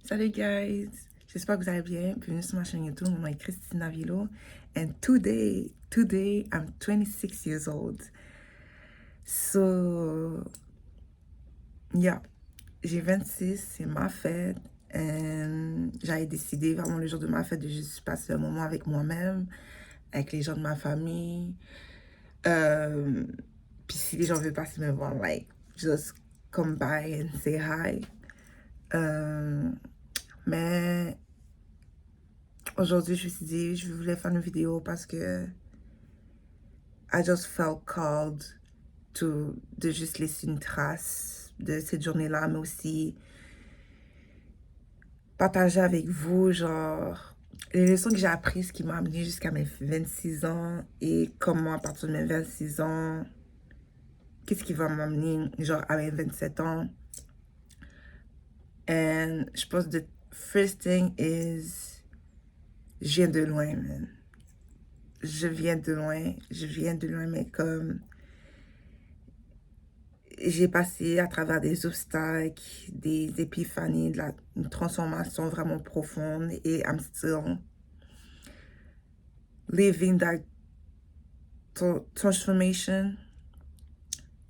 Salut guys, j'espère que vous allez bien. Bienvenue sur ma chaîne YouTube. Mon nom est Christina Vilo. And today I'm 26 years old. So, yeah, j'ai 26, c'est ma fête. And j'avais décidé vraiment le jour de ma fête de juste passer un moment avec moi-même, avec les gens de ma famille. Puis si les gens veulent passer me voir, like, just come by and say hi. Mais aujourd'hui, je me suis dit, je voulais faire une vidéo parce que I just felt called de juste laisser une trace de cette journée-là, mais aussi partager avec vous, genre, les leçons que j'ai apprises qui m'ont amené jusqu'à mes 26 ans et comment à partir de mes 26 ans, qu'est-ce qui va m'amener, genre, à mes 27 ans. And je pense que the first thing is, je viens de loin, man. Je viens de loin, mais comme j'ai passé à travers des obstacles, des épiphanies, une transformation vraiment profonde et I'm still living that transformation.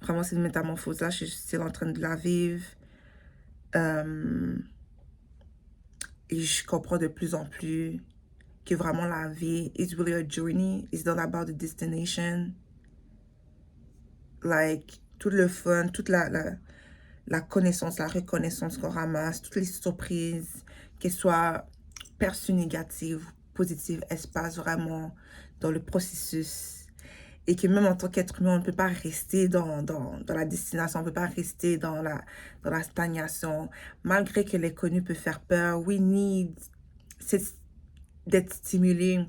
Vraiment, cette métamorphose-là, je suis still en train de la vivre. Et je comprends de plus en plus que vraiment la vie, it's really a journey. It's not about the destination. Like, tout le fun, toute la connaissance, la reconnaissance qu'on ramasse, toutes les surprises, qu'elles soient perçues négatives, positives, elles se passent vraiment dans le processus. Et que même en tant qu'être humain, on ne peut pas rester dans la destination, on ne peut pas rester dans la stagnation. Malgré que l'inconnu peut faire peur, we need d'être stimulé.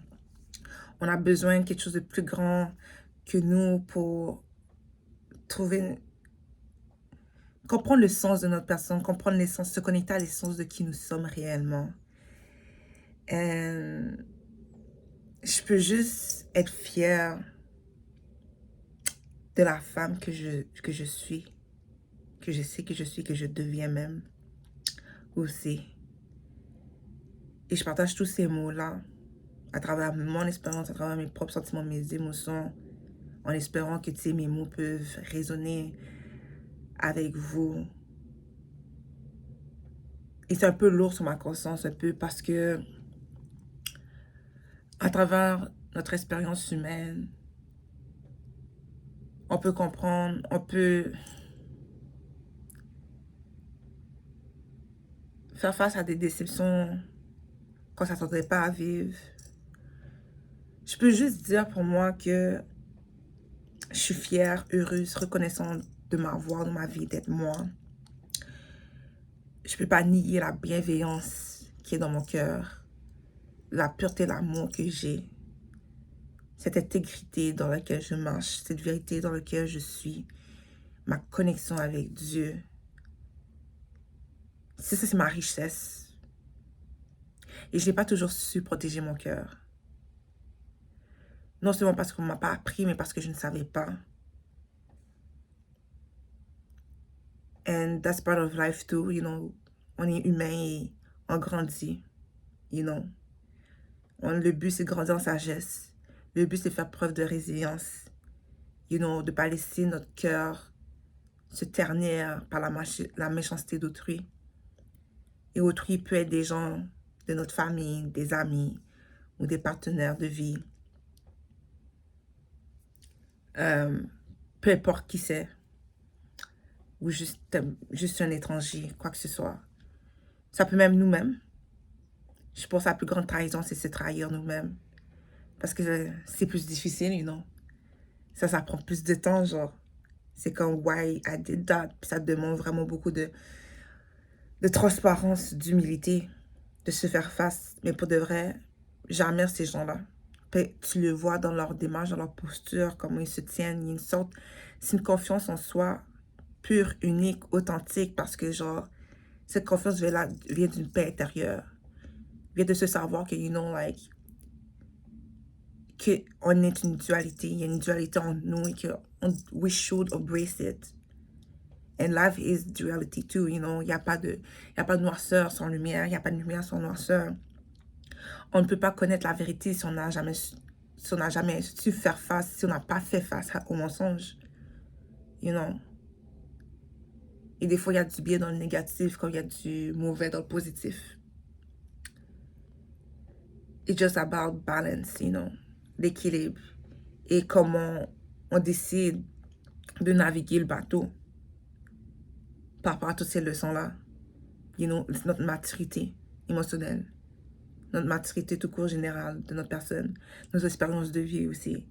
On a besoin de quelque chose de plus grand que nous pour trouver comprendre le sens de notre personne, comprendre l'essence, se connecter à l'essence de qui nous sommes réellement. Et je peux juste être fière de la femme que je suis, que je sais que je suis, que je deviens même aussi. Et je partage tous ces mots-là à travers mon expérience, à travers mes propres sentiments, mes émotions, en espérant que mes mots peuvent résonner avec vous. Et c'est un peu lourd sur ma conscience, un peu, parce que à travers notre expérience humaine, on peut comprendre, on peut faire face à des déceptions qu'on ne s'attendrait pas à vivre. Je peux juste dire pour moi que je suis fière, heureuse, reconnaissante de m'avoir dans ma vie, d'être moi. Je ne peux pas nier la bienveillance qui est dans mon cœur, la pureté, l'amour que j'ai, cette intégrité dans laquelle je marche, cette vérité dans laquelle je suis, ma connexion avec Dieu. C'est ma richesse. Et je n'ai pas toujours su protéger mon cœur. Non seulement parce qu'on ne m'a pas appris, mais parce que je ne savais pas. And that's part of life too, you know. On est humain et on grandit, you know. Le but, c'est de grandir en sagesse. Le but, c'est de faire preuve de résilience. You know, de ne pas laisser notre cœur se ternir par la méchanceté d'autrui. Et autrui peut être des gens de notre famille, des amis ou des partenaires de vie. Peu importe qui c'est. Ou juste un étranger, quoi que ce soit. Ça peut même nous-mêmes. Je pense que la plus grande trahison, c'est se trahir nous-mêmes. Parce que c'est plus difficile, you know. Ça prend plus de temps, genre. C'est comme why I did that. Puis ça demande vraiment beaucoup de transparence, d'humilité, de se faire face. Mais pour de vrai, j'admire ces gens-là. Tu le vois dans leur démarche, dans leur posture, comment ils se tiennent. Il y a une sorte, c'est une confiance en soi pure, unique, authentique, parce que genre, cette confiance vient d'une paix intérieure. Vient de se savoir que, you know, like, qu'on est une dualité, il y a une dualité en nous et que we should embrace it. And life is duality too, you know. Il n'y a pas de noirceur sans lumière, il n'y a pas de lumière sans noirceur. On ne peut pas connaître la vérité si on n'a jamais, su faire face, si on n'a pas fait face au mensonge, you know. Et des fois, il y a du bien dans le négatif, comme il y a du mauvais dans le positif. It's just about balance, you know, l'équilibre. Et comment on décide de naviguer le bateau par rapport à toutes ces leçons-là. You know, notre maturité émotionnelle, notre maturité tout court générale de notre personne, nos expériences de vie aussi.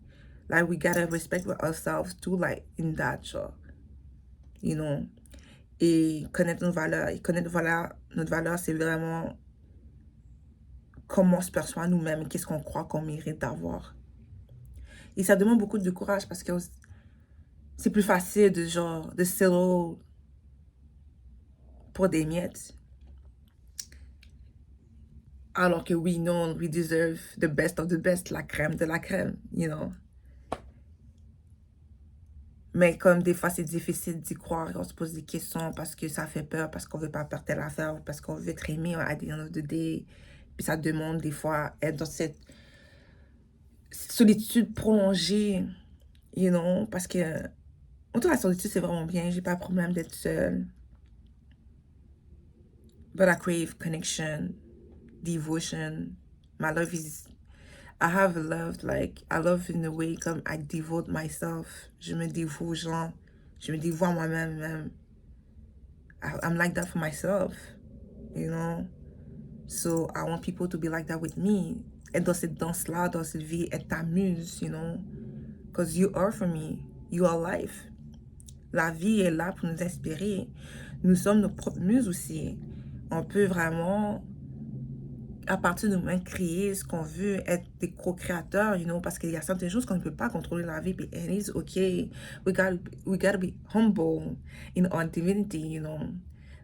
Like, we gotta respect ourselves too, like, in that, genre. You know. Et connaître nos valeurs. Et connaître notre valeur, c'est vraiment comment on se perçoit nous-mêmes et qu'est-ce qu'on croit qu'on mérite d'avoir. Et ça demande beaucoup de courage parce que c'est plus facile de settle pour des miettes. Alors que we know we deserve the best of the best, la crème de la crème, you know. Mais comme des fois c'est difficile d'y croire, on se pose des questions parce que ça fait peur, parce qu'on veut pas perdre telle affaire, parce qu'on veut être aimé à the end of the day. Puis ça demande des fois être dans cette solitude prolongée, you know, parce que autant la solitude c'est vraiment bien, j'ai pas de problème d'être seule. But I crave connection, devotion. My love is, I have a love, like, I love in a way comme I devote myself. Je me dévoue aux gens, je me dévoue à moi-même même. I'm like that for myself, you know. So I want people to be like that with me. Et dans cette danse-là, dans cette vie, être ta muse, you know. Because you are for me, you are life. La vie est là pour nous inspirer. Nous sommes nos propres muses aussi. On peut vraiment, à partir de nous-mêmes, créer ce qu'on veut, être des co-créateurs, you know, parce qu'il y a certaines choses qu'on ne peut pas contrôler dans la vie, and it's okay. We gotta be humble in our divinity, you know,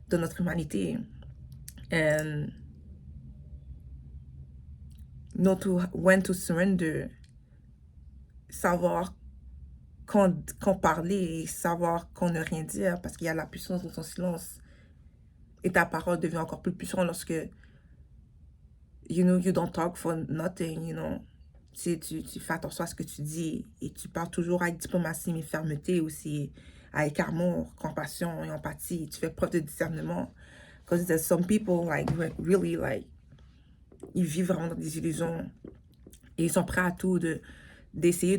de notre humanité. And know when to surrender. Savoir quand parler et savoir quand ne rien dire, parce qu'il y a la puissance dans ton silence. Et ta parole devient encore plus puissante lorsque, you know, you don't talk for nothing, you know. Tu fais attention à ce que tu dis et tu parles toujours avec diplomatie, mais fermeté aussi, avec amour, compassion et empathie. Tu fais preuve de discernement. Because there's some people, like, really, like, ils vivent vraiment dans des illusions et ils sont prêts à tout d'essayer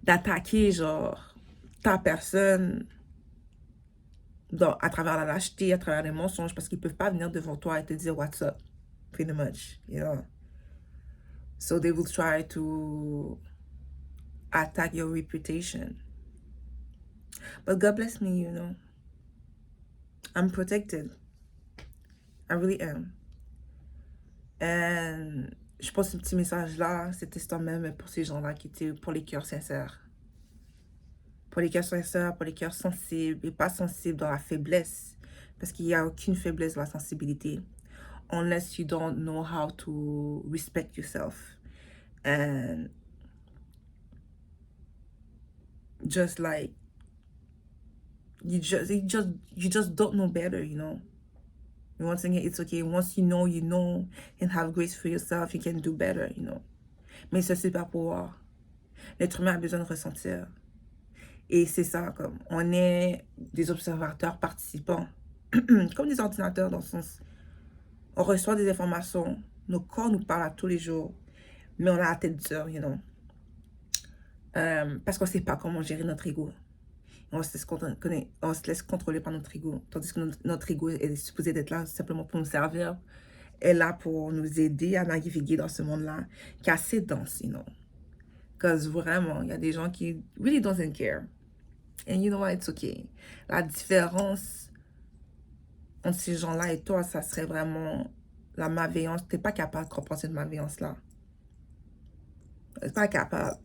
d'attaquer, genre, ta personne à travers la lâcheté, à travers les mensonges, parce qu'ils ne peuvent pas venir devant toi et te dire what's up, pretty much, you know. So they will try to attack your reputation. But God bless me, you know. I'm protected. I really am. And je pense ce petit message-là, cet instant même pour ces gens-là qui étaient pour les cœurs sincères. Pour les cœurs sincères, pour les cœurs sensibles et pas sensibles dans la faiblesse. Parce qu'il n'y a aucune faiblesse dans la sensibilité. Unless you don't know how to respect yourself. And just like, you just don't know better, you know. And once again, it's okay. Once you know, and have grace for yourself, you can do better, you know. Mais ça, c'est pas pouvoir. L'être humain a besoin de ressentir. Et c'est ça, comme, on est des observateurs participants. Comme des ordinateurs dans le sens, on reçoit des informations, nos corps nous parlent à tous les jours, mais on a la tête dure, you know. Parce qu'on ne sait pas comment gérer notre ego. On se laisse contrôler par notre ego. Tandis que notre ego est supposé d'être là simplement pour nous servir. Est là pour nous aider à naviguer dans ce monde-là qui est assez dense, you know. Parce que vraiment, il y a des gens qui really don't care. And you know what, it's okay. La différence entre ces gens-là et toi, ça serait vraiment la malveillance. Tu n'es pas capable de comprendre cette malveillance-là. Tu n'es pas capable.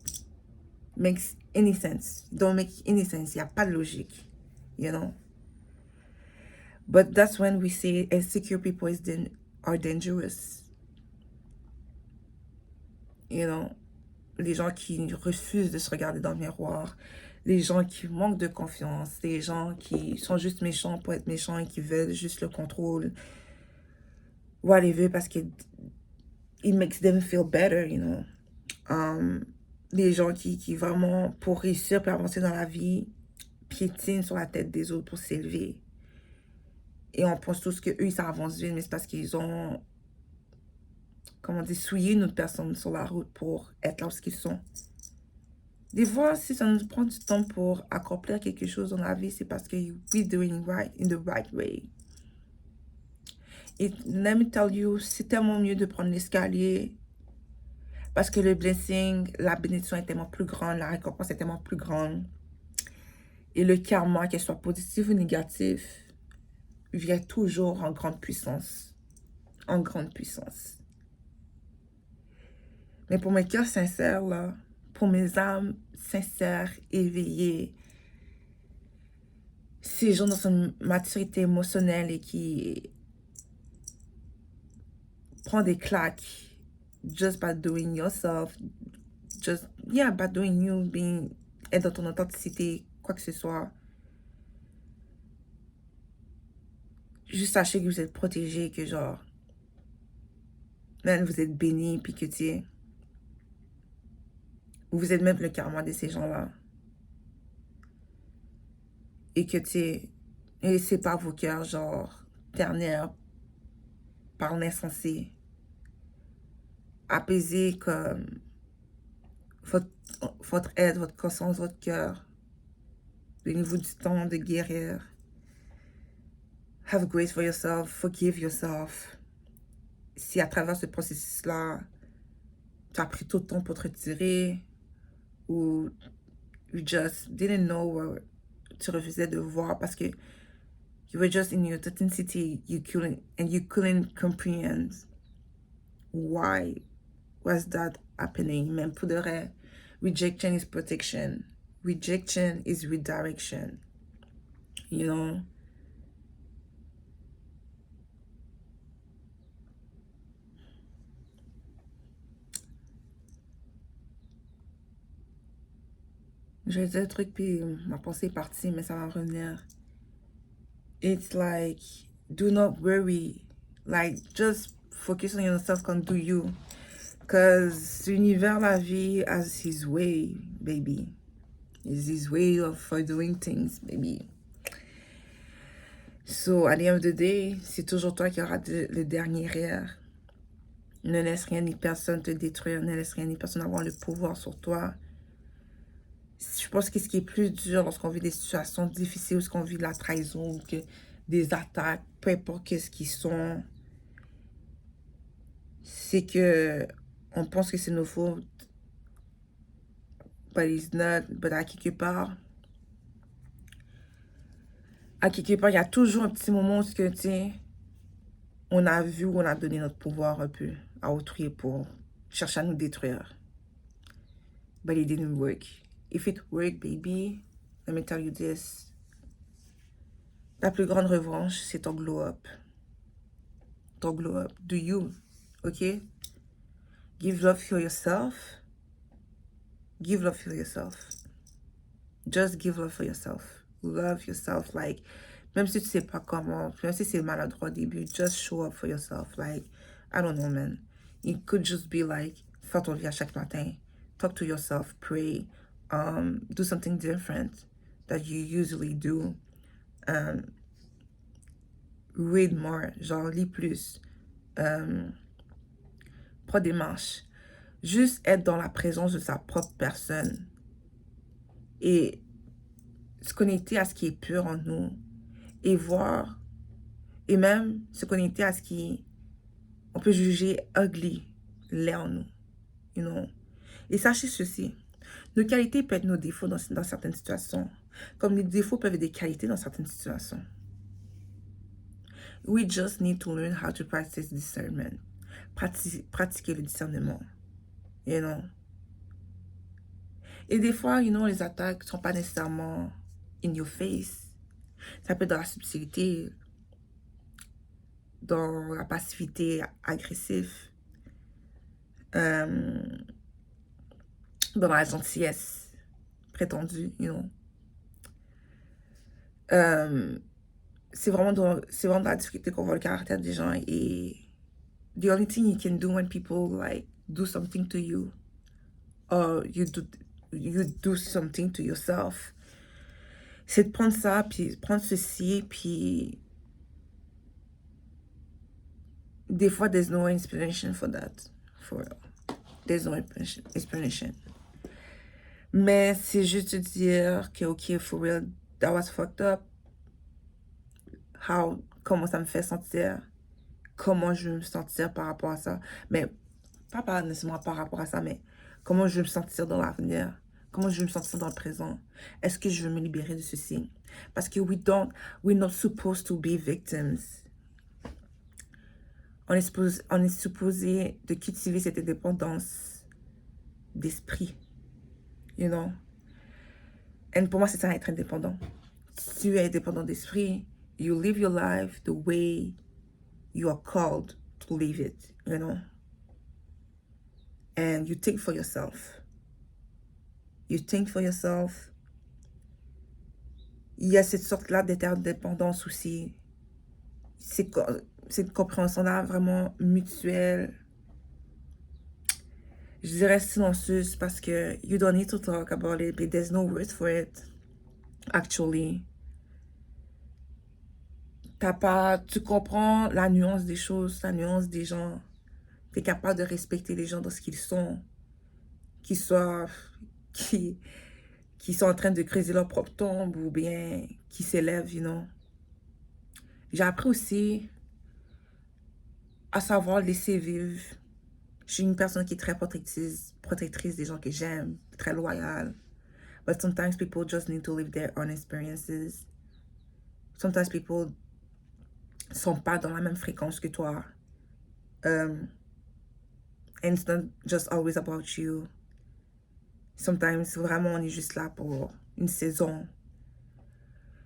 Makes any sense. Don't make any sense. Il n'y a pas de logique. You know? But that's when we say insecure people are dangerous. You know? Les gens qui refusent de se regarder dans le miroir. les gens qui manquent de confiance, les gens qui sont juste méchants pour être méchants et qui veulent juste le contrôle, whatever, parce que it makes them feel better, you know. Les gens qui vraiment, pour réussir, pour avancer dans la vie, piétinent sur la tête des autres pour s'élever. Et on pense tous qu'eux, ils avancent vite, mais c'est parce qu'ils ont, comment dire, souillé une autre personne sur la route pour être là où ils sont. Des fois, si ça nous prend du temps pour accomplir quelque chose dans la vie, c'est parce que we're doing right in the right way. Et let me tell you, c'est tellement mieux de prendre l'escalier parce que le blessing, la bénédiction est tellement plus grande, la récompense est tellement plus grande. Et le karma, qu'elle soit positif ou négatif, vient toujours en grande puissance. En grande puissance. Mais pour mes cœurs sincères, là, pour mes âmes sincères, éveillées, ces gens dans une maturité émotionnelle et qui prend des claques just by doing yourself, just, yeah, by doing you, being, être dans ton authenticité, quoi que ce soit. Juste sachez que vous êtes protégés, que genre, même vous êtes bénis, puis que tu sais, vous êtes même le karma de ces gens-là. Et que tu sais, ne laissez pas vos cœurs, genre, ternir par l'insensé. Apaisez comme votre aide, votre conscience, votre cœur. Donnez-vous du temps de guérir. Have grace for yourself, forgive yourself. Si à travers ce processus-là, tu as pris tout le temps pour te retirer ou you just didn't know what tu refusais de voir parce que you were just in your authenticity, you couldn't comprehend why was that happening. Même pour de vrai, rejection is protection. Rejection is redirection. You know? Je vais dire un truc, puis ma pensée est partie, mais ça va revenir. It's like, do not worry. Like, just focus on yourself and do you. Because l'univers, la vie, has his way, baby. It's his way for doing things, baby. So, at the end of the day, c'est toujours toi qui auras le dernier rire. Ne laisse rien ni personne te détruire. Ne laisse rien ni personne avoir le pouvoir sur toi. Je pense que ce qui est plus dur lorsqu'on vit des situations difficiles, lorsqu'on vit de la trahison, ou que des attaques, peu importe ce qu'ils sont, c'est que on pense que c'est nos fautes. But it's not. But à quelque part, il y a toujours un petit moment où que, tu sais, on a vu, on a donné notre pouvoir un peu à autrui pour chercher à nous détruire. But it didn't work. If it worked, baby, let me tell you this. La plus grande revanche, c'est ton glow up. Ton glow up. Do you. Okay? Give love for yourself. Give love for yourself. Just give love for yourself. Love yourself. Like, même si tu sais pas comment, même si c'est maladroit au début, just show up for yourself. Like, I don't know, man. It could just be like, faire ton vie à chaque matin. Talk to yourself. Pray. Do something different that you usually do. Read more. Genre, lis plus. Prends des marches. Juste être dans la présence de sa propre personne. Et se connecter à ce qui est pur en nous. Et voir. Et même se connecter à ce qui on peut juger ugly, laid en nous. You know? Et sachez ceci. Nos qualités peuvent être nos défauts dans certaines situations. Comme les défauts peuvent être des qualités dans certaines situations. We just need to learn how to practice discernment. Pratiquer le discernement. You know? Et des fois, you know, les attaques ne sont pas nécessairement in your face. Ça peut être dans la subtilité, dans la passivité agressive, dans la gentillesse prétendue, you know. C'est vraiment dans la difficulté qu'on voit le caractère des gens. Et the only thing you can do when people like do something to you, or you do something to yourself, c'est de prendre ça, puis prendre ceci, puis des fois, there's no explanation for that. For real. There's no explanation. Mais c'est juste de dire que, ok, for real, that was fucked up. Comment ça me fait sentir? Comment je veux me sentir par rapport à ça? Mais pas nécessairement par rapport à ça, mais comment je veux me sentir dans l'avenir? Comment je veux me sentir dans le présent? Est-ce que je veux me libérer de ceci? Parce que we're not supposed to be victims. On est supposé de cultiver cette indépendance d'esprit, you know? Et pour moi, c'est ça, être indépendant. Si tu es indépendant d'esprit, you live your life the way you are called to live it, you know? And you think for yourself. You think for yourself. Il y a cette sorte-là d'interdépendance aussi. C'est une compréhension-là vraiment mutuelle. Je dirais silencieuse parce que you don't need to talk about it, but there's no words for it, actually. Tu comprends la nuance des choses, la nuance des gens. Tu es capable de respecter les gens dans ce qu'ils sont. Qui sont en train de creuser leur propre tombe ou bien qui s'élèvent, you know. J'ai appris aussi à savoir laisser vivre. Je suis une personne qui est très protectrice des gens que j'aime, très loyale. But sometimes people just need to live their own experiences. Sometimes people sont pas dans la même fréquence que toi. And it's not just always about you. Sometimes, vraiment, on est juste là pour une saison,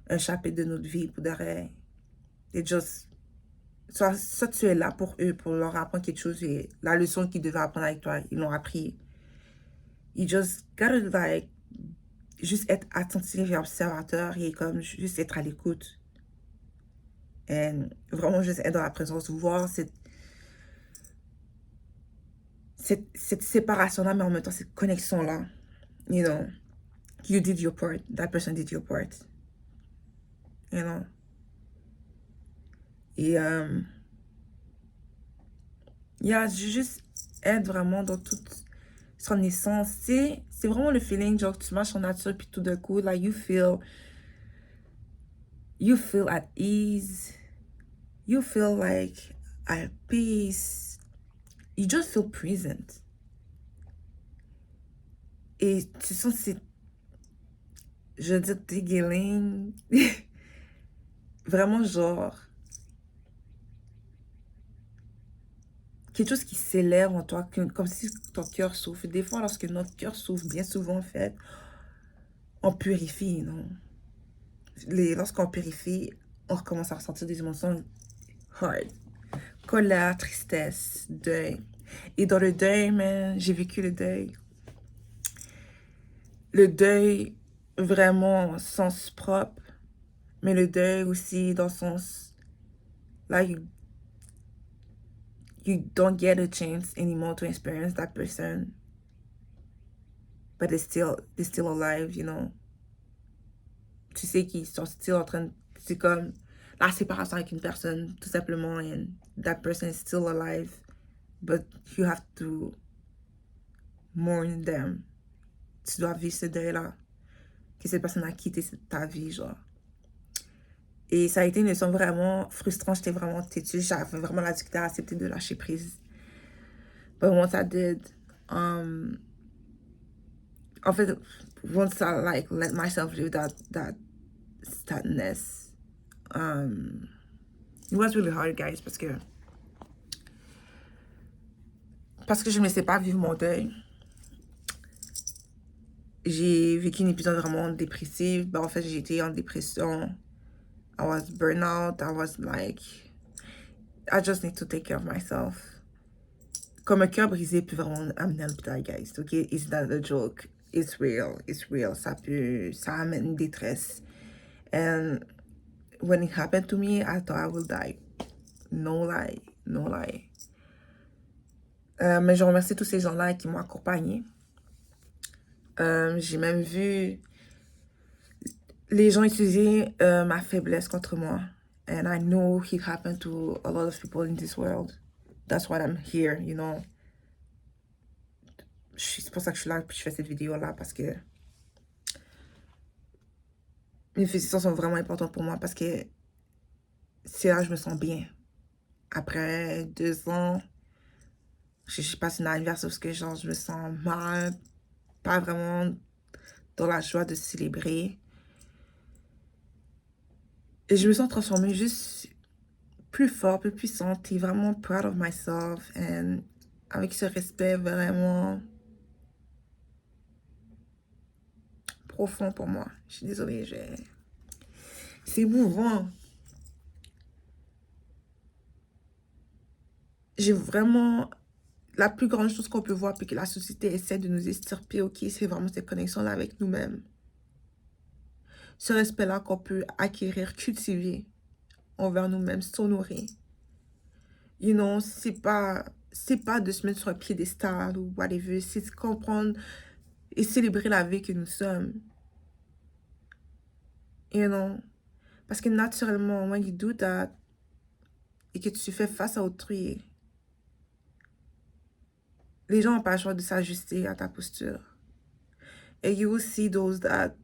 un chapitre de notre vie, pour derrière. Et just, soit tu es là pour eux, pour leur apprendre quelque chose, et la leçon qu'ils devaient apprendre avec toi, ils l'ont appris. You just gotta, like, juste être attentif et observateur, et comme juste être à l'écoute. Et vraiment juste être dans la présence, voir cette séparation-là, mais en même temps, cette connexion-là. You know, you did your part. That person did your part. You know. Et, juste être vraiment dans toute son essence. C'est vraiment le feeling, genre, tu marches en nature, puis tout d'un coup, là, you feel at ease. You feel like at peace. You just feel present. Et tu sens je veux dire, dégueuling. Vraiment, genre, quelque chose qui s'élève en toi, comme si ton cœur souffle. Des fois, lorsque notre cœur souffle, bien souvent, en fait, on purifie, non? Lorsqu'on purifie, on recommence à ressentir des émotions hard. Colère, tristesse, deuil. Et dans le deuil, man, j'ai vécu le deuil. Le deuil, vraiment, sens propre. Mais le deuil aussi, dans le sens, là, you don't get a chance anymore to experience that person. But they're still alive, you know. Tu sais qu'ils sont still en train de... C'est comme la séparation avec une personne, tout simplement, and that person is still alive. But you have to mourn them. Tu dois vivre ce deuil-là. Que cette personne a quitté ta vie, genre. Et ça a été une leçon vraiment frustrante. J'étais vraiment têtue. J'avais vraiment la difficulté à accepter de lâcher prise. But once I did, en fait, once I like let myself live that sadness, it was really hard, guys, parce que je me laissais pas vivre mon deuil. J'ai vécu un épisode vraiment dépressif. Ben, en fait, j'ai été en dépression. I was burnout. I was like, I just need to take care of myself. Comme un cœur brisé peut vraiment amener à l'hôpital, guys. Ok, it's not a joke. It's real. It's real. Ça amène une détresse. And when it happened to me, I thought I will die. No lie, no lie. Mais je remercie tous ces gens-là qui m'ont accompagné. J'ai même vu les gens utiliser ma faiblesse contre moi. And I know it happened to a lot of people in this world. That's why I'm here, you know. C'est pour ça que je suis là et je fais cette vidéo-là, parce que mes décisions sont vraiment importantes pour moi, parce que c'est là que je me sens bien. Après 2 ans, je passe une anniversaire parce que genre, je me sens mal, pas vraiment dans la joie de célébrer. Et je me sens transformée juste plus forte, plus puissante et vraiment proud of myself. Et avec ce respect vraiment profond pour moi. Je suis désolée, c'est émouvant. J'ai vraiment... La plus grande chose qu'on peut voir, puis que la société essaie de nous extirper, ok, c'est vraiment cette connexion-là avec nous-mêmes. Ce respect-là qu'on peut acquérir, cultiver envers nous-mêmes, s'honorer. You know, c'est pas de se mettre sur un piédestal ou whatever, c'est de comprendre et célébrer la vie que nous sommes. You know, parce que naturellement, when you do that, et que tu fais face à autrui, les gens n'ont pas le choix de s'ajuster à ta posture. Et you will see those that,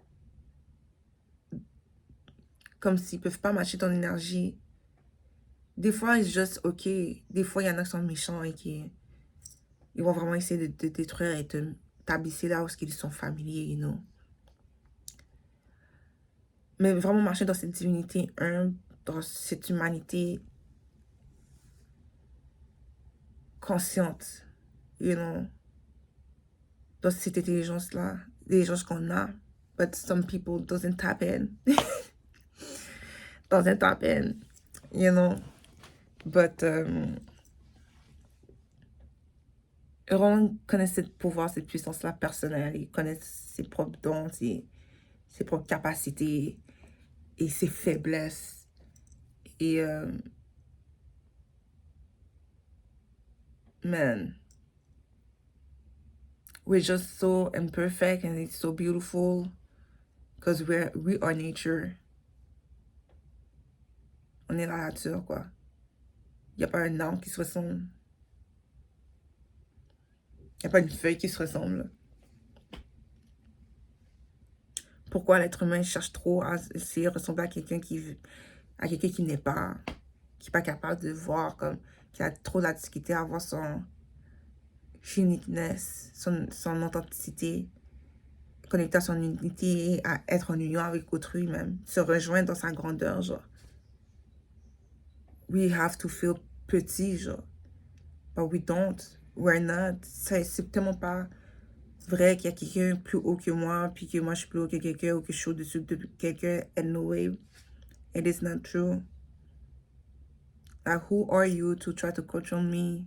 comme s'ils ne peuvent pas matcher ton énergie. Des fois, it's just ok. Des fois, il y en a qui sont méchants et qui ils vont vraiment essayer de te détruire et t'abaisser là où ils sont familiers, you know. Mais vraiment marcher dans cette divinité humble, dans cette humanité consciente, you know, dans cette intelligence-là, l'intelligence qu'on a, but some people doesn't tap in. Doesn't tap in, you know. But, vraiment connaissent ce pouvoir, cette puissance-là personnelle, ils connaissent ses propres dons, ses propres capacités et ses faiblesses. Et, man, we're just so imperfect and it's so beautiful because we are nature. On est la nature, quoi. Il n'y a pas un arbre qui se ressemble. Il n'y a pas une feuille qui se ressemble. Pourquoi l'être humain cherche trop à essayer de ressembler à quelqu'un qui n'est pas, qui n'est pas capable de voir, comme, qui a trop de la difficulté à avoir son uniqueness, son authenticité, connecter à son unité, à être en union avec autrui même, se rejoindre dans sa grandeur, genre. We have to feel petit, genre. But we don't. We're not. C'est tellement pas vrai qu'il y a quelqu'un plus haut que moi, puis que moi je suis plus haut que quelqu'un, ou que je suis au-dessus de quelqu'un. And no way. It is not true. Like, who are you to try to control me?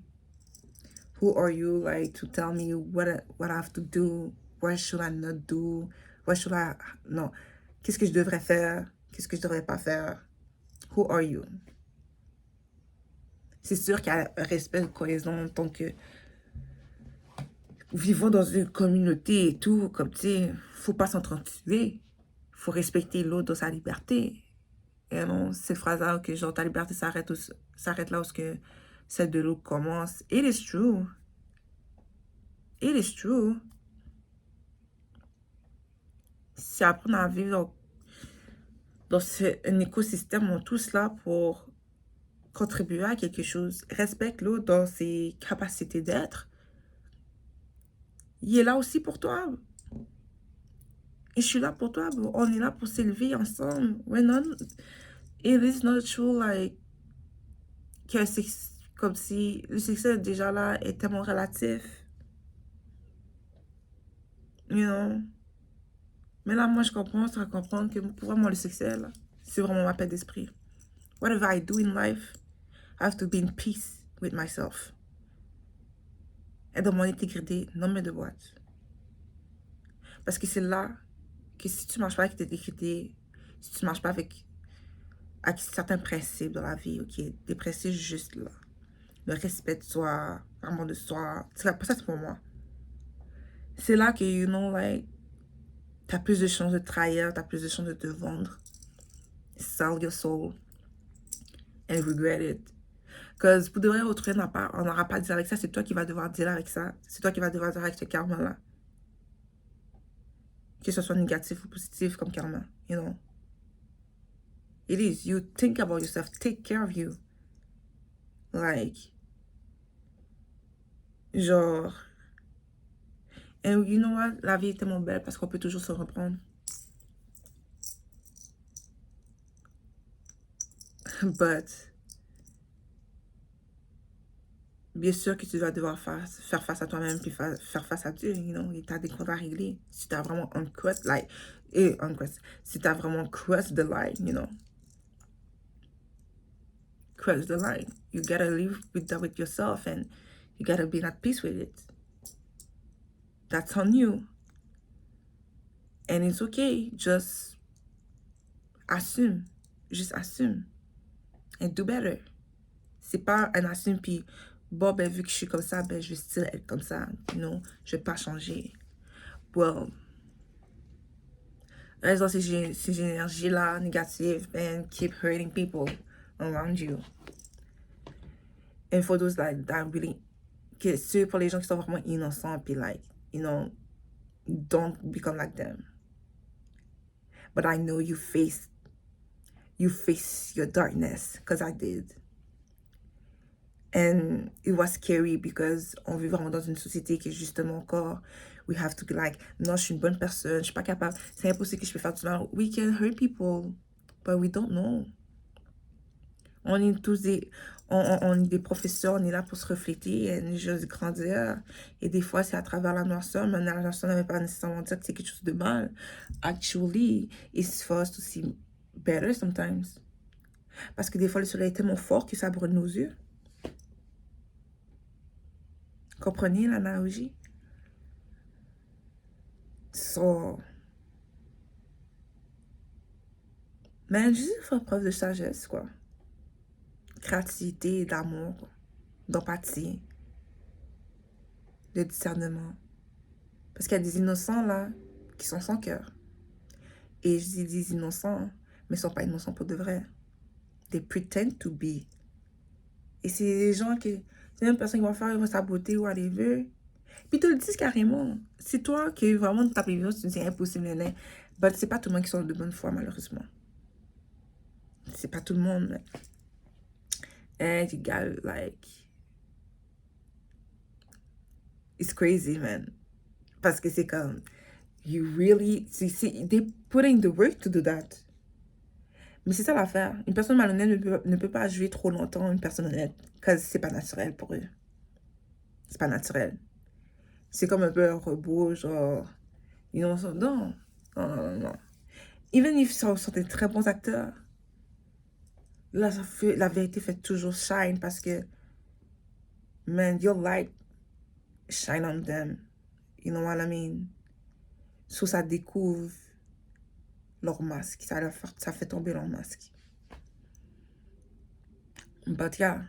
Who are you, like, to tell me what I have to do? What should I not do? What should I... Non. Qu'est-ce que je devrais faire? Qu'est-ce que je devrais pas faire? Who are you? C'est sûr qu'il y a un respect de cohésion en tant que vivons dans une communauté et tout, comme tu sais, faut pas s'entretuer. Faut respecter l'autre dans sa liberté. Et non, cette phrase-là, que genre ta liberté s'arrête là où que celle de l'autre commence. It is true. It is true. C'est apprendre à vivre dans un écosystème, on est tous là pour contribuer à quelque chose. Respecte l'autre dans ses capacités d'être. Il est là aussi pour toi. Et je suis là pour toi. On est là pour s'élever ensemble. It is not true, like, que c'est comme si le succès déjà là est tellement relatif. You know? Mais là, moi, je commence à comprendre que pour moi, le succès, là, c'est vraiment ma paix d'esprit. Whatever I do in life, I have to be in peace with myself. Et dans mon intégrité, non mais de boîte. Parce que c'est là que si tu marches pas avec tes intégrité, si tu marches pas avec à certains principes dans la vie, ok? Des principes juste là. Le respect de soi, l'amour de soi. Ça, c'est pour moi. C'est là que, you know, like, t'as plus de chances de trahir, t'as plus de chances de te vendre. Sell your soul. And regret it. Parce que pour de vrai, autrui, on n'aura pas à dire avec ça. C'est toi qui vas devoir dire avec ça. C'est toi qui vas devoir dire avec ce karma-là. Que ce soit négatif ou positif comme karma, you know. It is. You think about yourself. Take care of you. Like, genre... And you know what? La vie est tellement belle parce qu'on peut toujours se reprendre. But... Bien sûr que tu vas devoir faire face à toi-même puis faire face à Dieu, you know. Et t'as des comptes à régler. Si t'as vraiment uncrossed, like... si t'as vraiment crossed the line, you know. Cross the line. You gotta live with that with yourself and you gotta be at peace with it. That's on you. And it's okay. Just assume. Juste assume. And do better. C'est pas un assume puis bon ben vu que je suis comme ça, ben je vais still être comme ça. Non, je vais pas changer. Well, reste dans ces énergies-là négatives and keep hurting people around you. And for those like that really, que c'est pour les gens qui sont vraiment innocents puis like, you know, don't become like them. But I know you face your darkness, because I did. And it was scary because on vit vraiment dans une société qui est justement encore, we have to be like, non, je suis une bonne personne, je suis pas capable, c'est impossible que je peux faire tout ça. We can hurt people, but we don't know. On est tous on est des professeurs, on est là pour se refléter et juste grandir. Et des fois, c'est à travers la noirceur, mais la noirceur ne veut pas nécessairement dire que c'est quelque chose de mal. Actually, it's for us to see better sometimes. Parce que des fois, le soleil est tellement fort que ça brûle nos yeux. Comprenez l'analogie? So, mais juste faire preuve de sagesse, quoi. Créativité, d'amour, d'empathie, de discernement. Parce qu'il y a des innocents, là, qui sont sans cœur. Et je dis des innocents, mais ils ne sont pas innocents pour de vrai. They pretend to be. Et c'est des gens qui... C'est une personne qui va faire, ils vont saboter ou whatever. Puis ils te le disent carrément. C'est toi qui vraiment tapes les vidéos, tu te dis impossible, mais c'est pas tout le monde qui sont de bonne foi, malheureusement. C'est pas tout le monde. And you got like... It's crazy, man. Parce que c'est comme... You really... They putting the work to do that. Mais c'est ça l'affaire. Une personne malhonnête ne peut pas jouer trop longtemps une personne honnête. Parce que c'est pas naturel pour eux. C'est pas naturel. C'est comme un peu un robot, genre... You know, non. Non. Even if ils sont des très bons acteurs, la vérité fait toujours shine parce que, man, your light shine on them. You know what I mean? So ça découvre leur masque. Ça fait tomber leur masque. But yeah,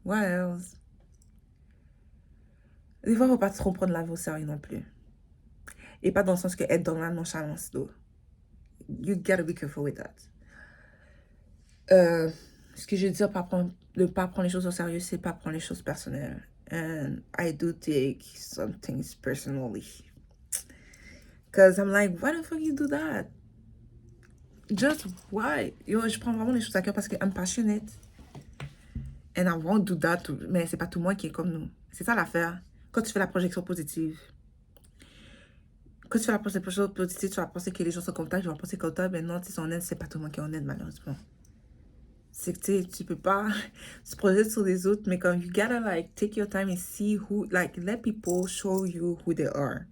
what else? Des fois, il ne faut pas trop prendre la vie au sérieux non plus. Et pas dans le sens que être dans la nonchalance d'eau. You gotta be careful with that. Ce que je veux dire, de pas prendre les choses au sérieux, c'est pas prendre les choses personnelles. And I do take some things personally. Because I'm like, why the fuck you do that? Just why? Yo, je prends vraiment les choses à cœur parce que I'm passionate. And I won't do that. Mais c'est pas tout le monde qui est comme nous. C'est ça l'affaire. Quand tu fais la projection positive. Quand tu fais la projection positive, tu vas penser que les gens sont comme ça, tu vas penser comme ça. Mais non, tu sont honnêtes, c'est pas tout le monde qui est honnête, malheureusement. C'est que tu peux pas se projeter sur les autres, mais comme you gotta like take your time and see who, like let people show you who they are.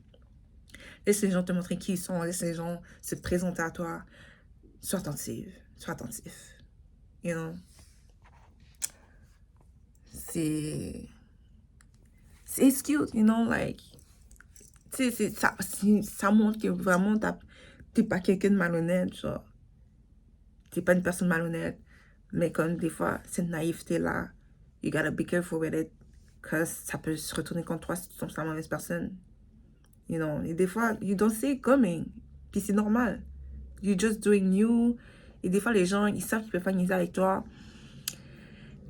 Laisse les gens te montrer qui ils sont, laisse les gens se présenter à toi. Sois attentif. You know? C'est cute, you know, like, tu sais, ça montre que vraiment t'es pas quelqu'un de malhonnête, genre. t'es pas une personne malhonnête, mais comme des fois, cette naïveté-là, you gotta be careful with it, parce que ça peut se retourner contre toi si tu tombes sur la mauvaise personne. You know, et des fois, you don't see it coming, puis c'est normal. You just doing you, et des fois, les gens, ils savent qu'ils peuvent pas niaiser avec toi,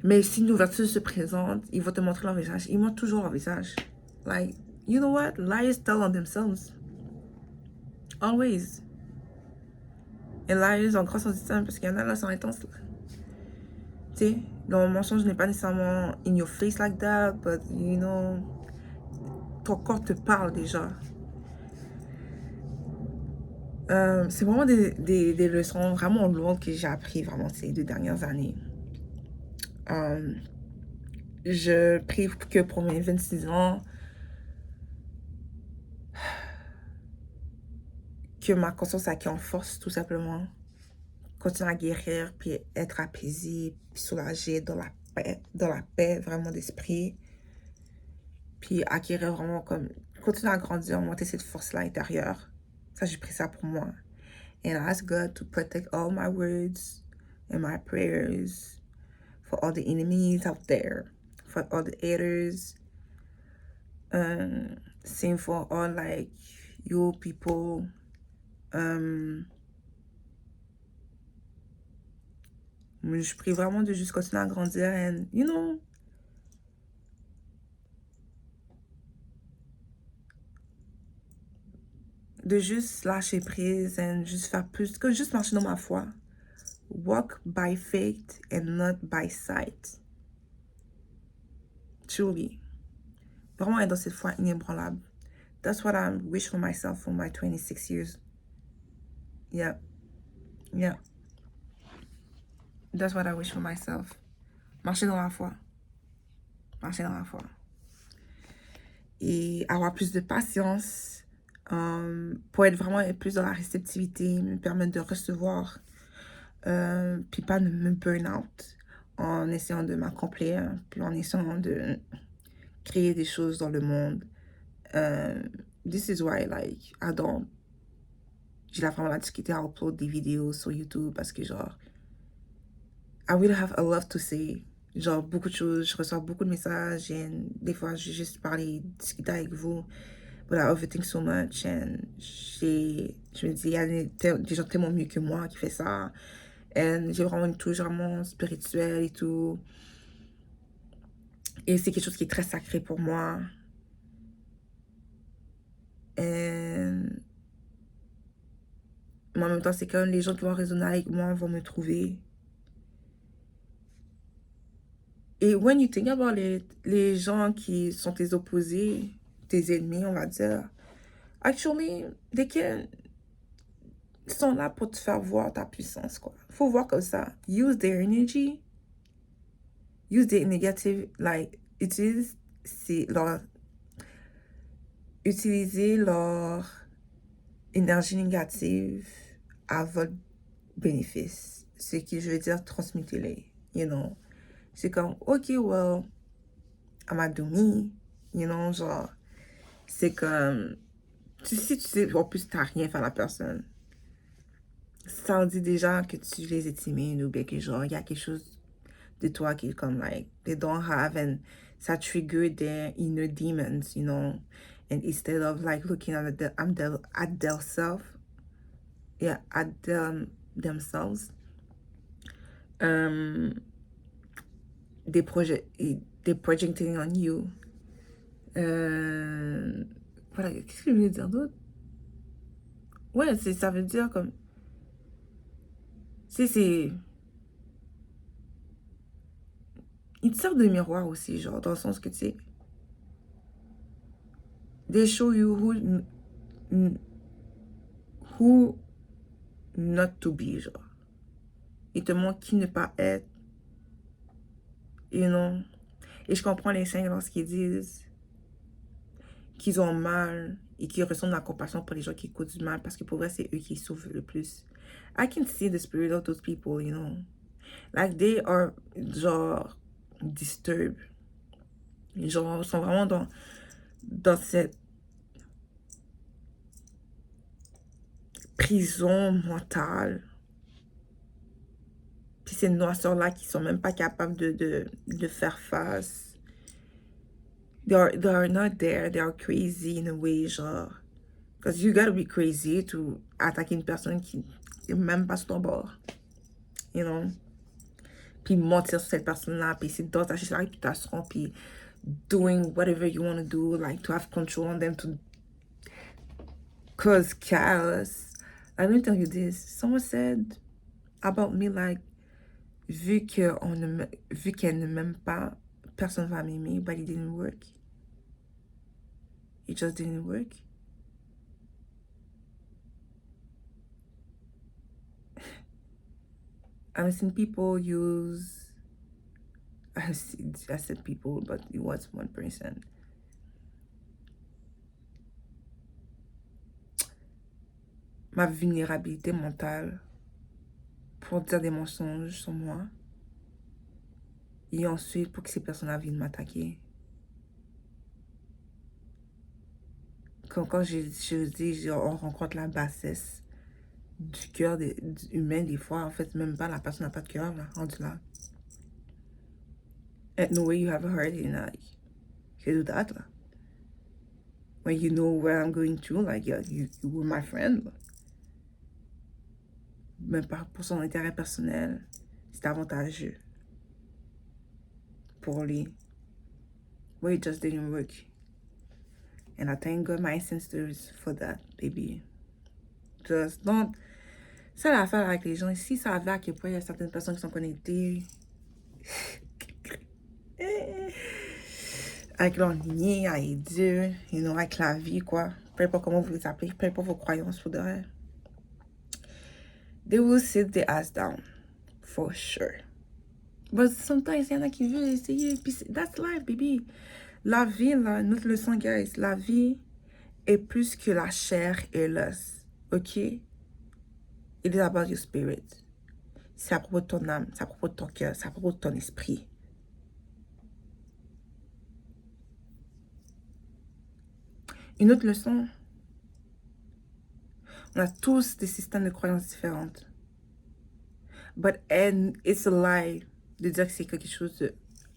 mais si une ouverture se présente, ils vont te montrer leur visage. Ils montrent toujours leur visage. Like, you know what? Liars tell on themselves. Always. Et liars ont croissance du temps parce qu'il y en a là, sont intenses. Tu sais, le mensonge n'est pas nécessairement in your face like that, but you know, ton corps te parle déjà. C'est vraiment des leçons vraiment lourdes que j'ai appris vraiment ces 2 dernières années. Je prie que pour mes 26 ans, que ma conscience acquiert en force, tout simplement. Continuer à guérir, puis être apaisé, puis soulagé dans la paix vraiment d'esprit. Puis acquérir vraiment comme, continuer à grandir, monter cette force-là intérieure. Ça, j'ai pris ça pour moi. And I ask God to protect all my words and my prayers for all the enemies out there, for all the haters, same for all like you people, je prie vraiment de juste continuer à grandir and, you know, de juste lâcher prise et juste faire plus que juste marcher dans ma foi. Walk by faith and not by sight. Truly. Vraiment être dans cette foi inébranlable. That's what I wish for myself for my 26 years. Yeah. Yeah. That's what I wish for myself. Marcher dans la foi. Marcher dans la foi. Et avoir plus de patience pour être vraiment plus dans la réceptivité, me permettre de recevoir, puis pas de me burn out en essayant de m'accomplir, puis en essayant de créer des choses dans le monde. This is why, like, j'ai vraiment la difficulté à upload des vidéos sur YouTube parce que, genre, I really have a lot to say. Genre, beaucoup de choses, je reçois beaucoup de messages et des fois, je vais juste parler, discuter avec vous. But I overthink so much and je me dis, il y a des gens tellement mieux que moi qui font ça. Et j'ai vraiment une touche vraiment spirituelle et tout. Et c'est quelque chose qui est très sacré pour moi. Et mais en même temps, c'est comme les gens qui vont raisonner avec moi vont me trouver. Et when you think about it, les gens qui sont tes opposés, tes ennemis, on va dire, actually, ils sont là pour te faire voir ta puissance, quoi. Faut voir comme ça. Use their energy. Use their negative, like, utiliser leur énergie négative à votre bénéfice. Ce que je veux dire, transmettez-les, you know. C'est comme, ok, well, I'ma do me, you know, genre, c'est comme, si tu sais, en plus, t'as rien fait à la personne, ça en dit déjà que tu les es timides ou bien que, genre, il y a quelque chose de toi qui est comme, like, they don't have, and ça trigger their inner demons, you know, and instead of, like, looking at their self, yeah, at themselves, they projecting on you. Voilà, qu'est-ce que je voulais dire d'autre? Ouais, ça veut dire comme... c'est... Ils te servent de miroir aussi, genre, dans le sens que, tu sais... They show you who not to be, genre. Ils te montrent qui ne pas être. You know? Et je comprends les saints lorsqu'ils disent qu'ils ont mal et qu'ils ressentent de la compassion pour les gens qui causent du mal parce que pour vrai, c'est eux qui souffrent le plus. I can see the spirit of those people, you know? Like, they are, genre, disturbed. Genre, sont vraiment dans cette prison mentale Puis ces noirceurs-là qui sont même pas capables de faire face. They are not there. They are crazy in a way, genre. Because you gotta be crazy to attaquer une personne qui est même pas sur ton bord. You know? Puis mentir sur cette personne-là, puis essayer d'entacher sa réputation, puis doing whatever you want to do, like to have control on them, to cause chaos. Let me tell you this. Someone said about me, like, vu qu'elle ne m'aime pas, personne va m'aimer, but it didn't work. It just didn't work. I've seen people use, I said people, but it was one person. Ma vulnérabilité mentale pour dire des mensonges sur moi. Et ensuite, pour que ces personnes-là viennent m'attaquer. Quand je dis, on rencontre la bassesse du cœur humain, des fois, en fait, même pas, la personne n'a pas de cœur, là, rendu là. And no way you have a heart, and like, you do that, là. When you know where I'm going through, like, you were my friend, là. Même pas pour son intérêt personnel, c'est avantageux pour lui. But it just didn't work. And I thank God my ancestors for that, baby. Just don't... C'est l'affaire avec les gens. Ici, ça va à quel point il y a certaines personnes qui sont connectées avec leur lignée, avec Dieu, you know, avec la vie, quoi. Peu importe comment vous les appelez, peu importe vos croyances, pour de vrai. They will sit their ass down, for sure. But sometimes, il y en a qui veulent essayer. Puis that's life, baby. La vie, là, notre leçon, guys, la vie est plus que la chair et l'os. OK? It is about your spirit. C'est à propos de ton âme, c'est à propos de ton cœur, c'est à propos de ton esprit. Une autre leçon, on a tous des systèmes de croyances différentes. But and it's a lie de dire que c'est quelque chose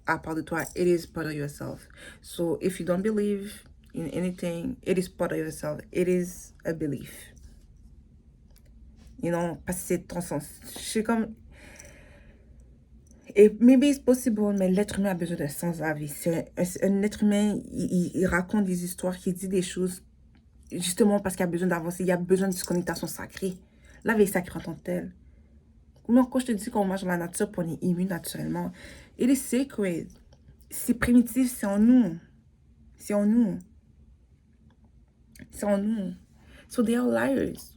à part de toi. It is part of yourself. So if you don't believe in anything, it is part of yourself. It is a belief. You know, parce que c'est ton sens. C'est comme... Et maybe it's possible, mais l'être humain a besoin d'un sens à la vie. C'est un être humain, il raconte des histoires, il dit des choses, justement parce qu'il a besoin d'avancer, il a besoin de se connecter à son sacré. La vie est sacrée en tant que telle. Non, quand je te dis qu'on marche dans la nature, pour on est immu naturellement, it is sacred. C'est primitif, c'est en nous. C'est en nous. C'est en nous. So they are liars.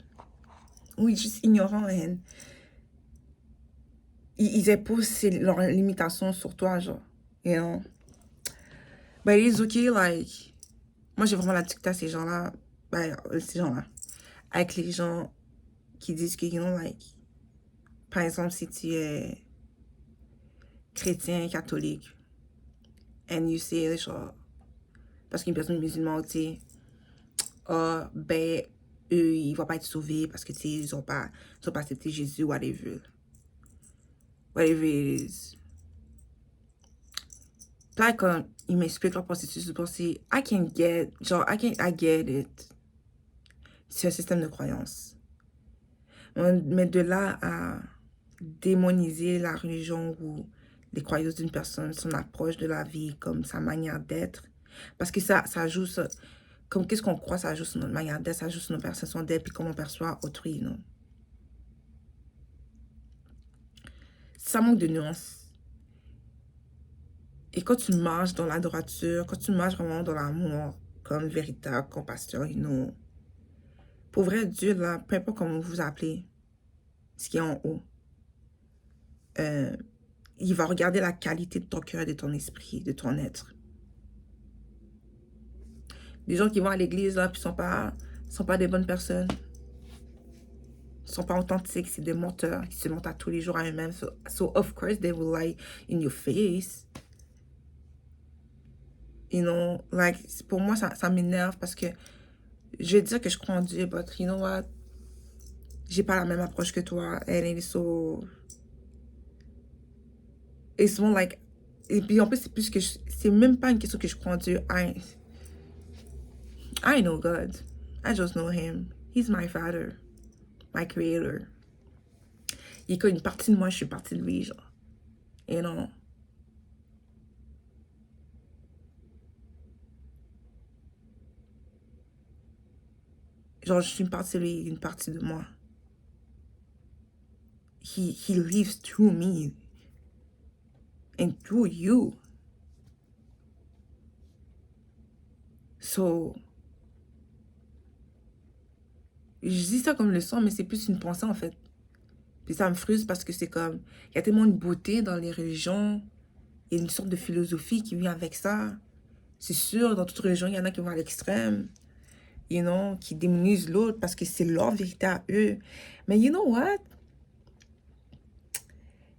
Oui, juste ignorants. And ils imposent leurs limitations sur toi, genre. You know? But it is okay, like... Moi, j'ai vraiment la dictée à ces gens-là. Ben, ces gens-là. Avec les gens qui disent que, you know, like... Par exemple, si tu es chrétien, catholique, and you say, genre... Parce qu'une personne musulmane, tu sais... ben, eux, ils vont pas être sauvés parce que, tu sais, ils ont pas accepté Jésus, whatever. Whatever it is. Là, quand ils m'expliquent leur processus de pensée, I get it. C'est un système de croyance. Mais de là à démoniser la religion ou les croyances d'une personne, son approche de la vie, comme sa manière d'être, parce que ça joue sur, comme qu'est-ce qu'on croit, ça joue sur notre manière d'être, ça joue sur notre perception d'être, puis comment on perçoit autrui, non? Ça manque de nuances. Et quand tu marches dans la droiture, quand tu marches vraiment dans l'amour, comme véritable compassion, you know, pour vrai, Dieu, là, peu importe comment vous vous appelez, ce qui est en haut, il va regarder la qualité de ton cœur, de ton esprit, de ton être. Les gens qui vont à l'église, là, puis sont pas des bonnes personnes, sont pas authentiques, c'est des menteurs, qui se mentent à tous les jours à eux-mêmes. So, of course, they will lie in your face. You know, like, pour moi, ça m'énerve parce que je vais dire que je crois en Dieu, but you know what? J'ai pas la même approche que toi. And it is so... it's more like, et puis en plus c'est plus que c'est même pas une question que je crois en Dieu. I know God. I just know him. He's my father, my creator. Il est comme une partie de moi, je suis partie de lui, genre. You know. Genre, je suis une partie de lui, une partie de moi. He lives through me and through you. So, je dis ça comme leçon, mais c'est plus une pensée en fait. Puis ça me frustre parce que c'est comme, il y a tellement de beauté dans les religions, il y a une sorte de philosophie qui vient avec ça. C'est sûr, dans toute religion, il y en a qui vont à l'extrême, you know, qui démonisent l'autre parce que c'est leur vérité à eux. Mais you know what?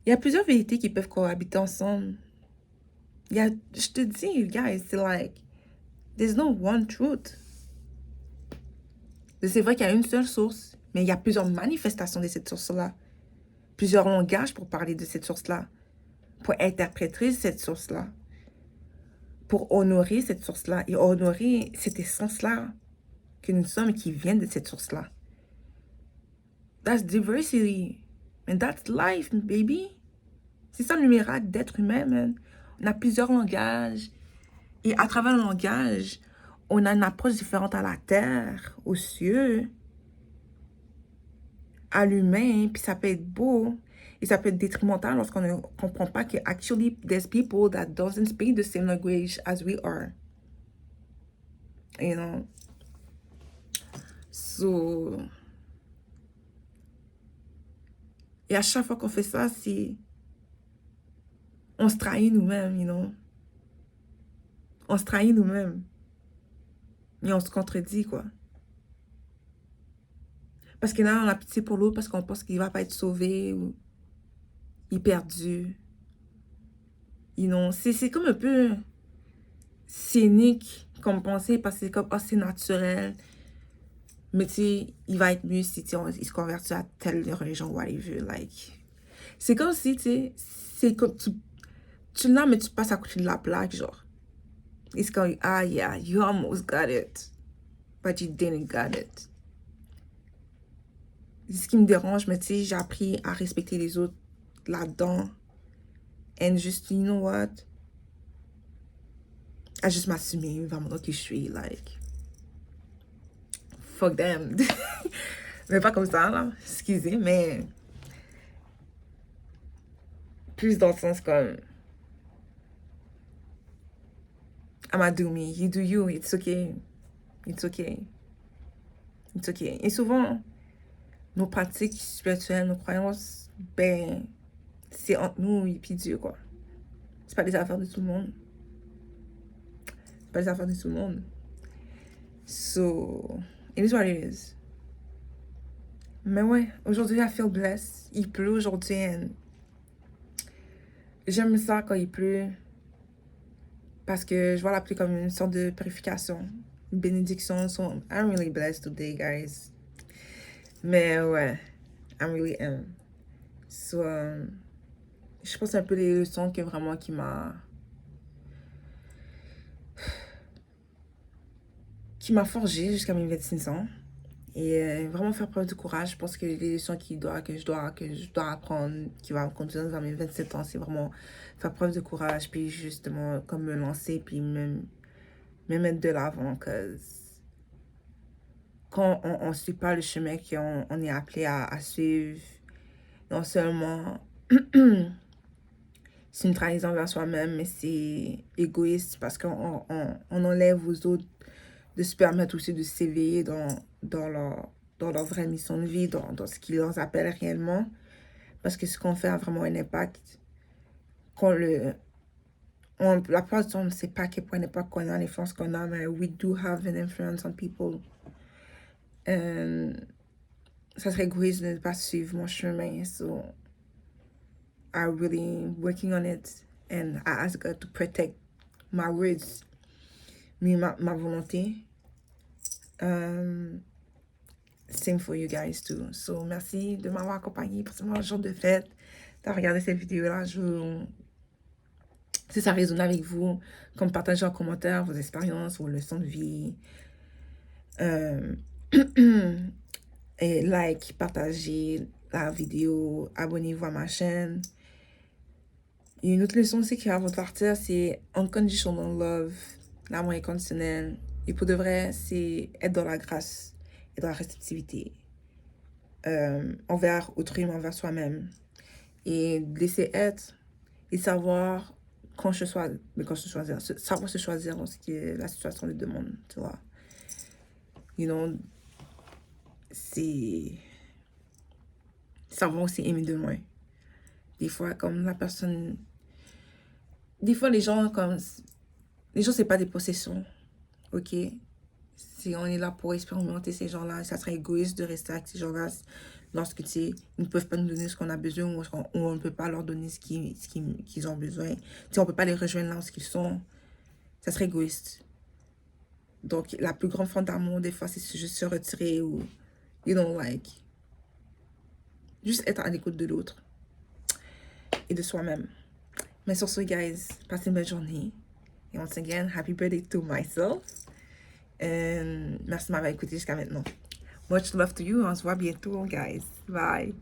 Il y a plusieurs vérités qui peuvent cohabiter ensemble. Je te dis, guys, c'est like, there's no one truth. C'est vrai qu'il y a une seule source, mais il y a plusieurs manifestations de cette source-là. Plusieurs langages pour parler de cette source-là. Pour interpréter cette source-là. Pour honorer cette source-là. Et honorer cette essence-là que nous sommes et qui vient de cette source-là. That's diversity. And that's life, baby. C'est ça le miracle d'être humain, man. On a plusieurs langages. Et à travers le langage, on a une approche différente à la terre, aux cieux, à l'humain, puis ça peut être beau, et ça peut être détrimental lorsqu'on ne comprend pas que actually there's people that doesn't speak the same language as we are. You know? So... Et à chaque fois qu'on fait ça, c'est... On se trahit nous-mêmes, you know? On se trahit nous-mêmes. Et on se contredit, quoi. Parce qu'il y en a, on a pitié pour l'autre parce qu'on pense qu'il va pas être sauvé ou il est perdu. You know? C'est comme un peu cynique comme pensée parce que c'est comme, oh, c'est naturel. Mais tu sais, il va être mieux si il se convertit à telle religion, whatever. Like, c'est comme si, tu sais, c'est comme tu l'as, mais tu passes à côté de la plaque, genre. It's comme, ah yeah, you almost got it. But you didn't got it. C'est ce qui me dérange, mais tu sais, j'ai appris à respecter les autres là-dedans. And just, you know what? À juste m'assumer vraiment qui je suis, like. Fuck them. Mais pas comme ça, là. Excusez, mais... Plus dans le sens comme... I'ma do me. You do you. It's okay. It's okay. It's okay. Et souvent, nos pratiques spirituelles, nos croyances, ben... c'est entre nous et puis Dieu, quoi. C'est pas des affaires de tout le monde. C'est pas des affaires de tout le monde. So... It is what it is. Mais ouais, aujourd'hui, I feel blessed. Il pleut aujourd'hui. J'aime ça quand il pleut. Parce que je vois la pluie comme une sorte de purification. Une bénédiction. So, I'm really blessed today, guys. Mais ouais, I'm really am. So, je pense un peu les leçons que vraiment qui m'a forgé jusqu'à mes 26 ans. Et vraiment faire preuve de courage. Je pense que les leçons que je dois apprendre, qui va me conduire dans mes 27 ans, c'est vraiment faire preuve de courage, puis justement, comme me lancer, puis me mettre de l'avant. Quand on ne suit pas le chemin qu'on est appelé à suivre, non seulement c'est une trahison vers soi-même, mais c'est égoïste parce qu'on enlève aux autres de se permettre aussi de s'éveiller dans leur vraie mission de vie, dans ce qui leur appelle réellement. Parce que ce qu'on fait a vraiment un impact. La plupart du temps, on ne sait pas à quel point d'impact qu'on a, l'influence qu'on a, mais we do have an influence on people. Ça serait égoïste de ne pas suivre mon chemin. So, I'm really working on it. And I ask God to protect my words, ma volonté. Same for you guys too. So, merci de m'avoir accompagné pour ce jour de fête, d'avoir regardé cette vidéo-là. Si ça résonne avec vous, comme partagez en commentaire vos expériences, vos leçons de vie. Et like, partagez la vidéo, abonnez-vous à ma chaîne. Et une autre leçon aussi qui va vous partir, c'est unconditional love, l'amour inconditionnel. Et pour de vrai, c'est être dans la grâce et dans la réceptivité envers autrui, mais envers soi-même. Et laisser être et savoir quand je choisis, mais quand je choisir, savoir se choisir dans ce qui est la situation de demande, tu vois. You know, c'est savoir aussi aimer de loin. Des fois, comme la personne, des fois les gens, c'est pas des possessions, ok? Si on est là pour expérimenter ces gens-là, ça serait égoïste de rester avec ces gens-là lorsque, tu sais, ils ne peuvent pas nous donner ce qu'on a besoin ou on ne peut pas leur donner ce qu'ils ont besoin. Tu sais, on ne peut pas les rejoindre là où ils sont. Ça serait égoïste. Donc, la plus grande forme d'amour, des fois, c'est juste se retirer ou, you know, like, juste être à l'écoute de l'autre et de soi-même. Mais sur ce, guys, passez une belle journée. Et once again, happy birthday to myself. Et merci de m'avoir écouté jusqu'à maintenant. Much love to you. On se voit bientôt, guys. Bye.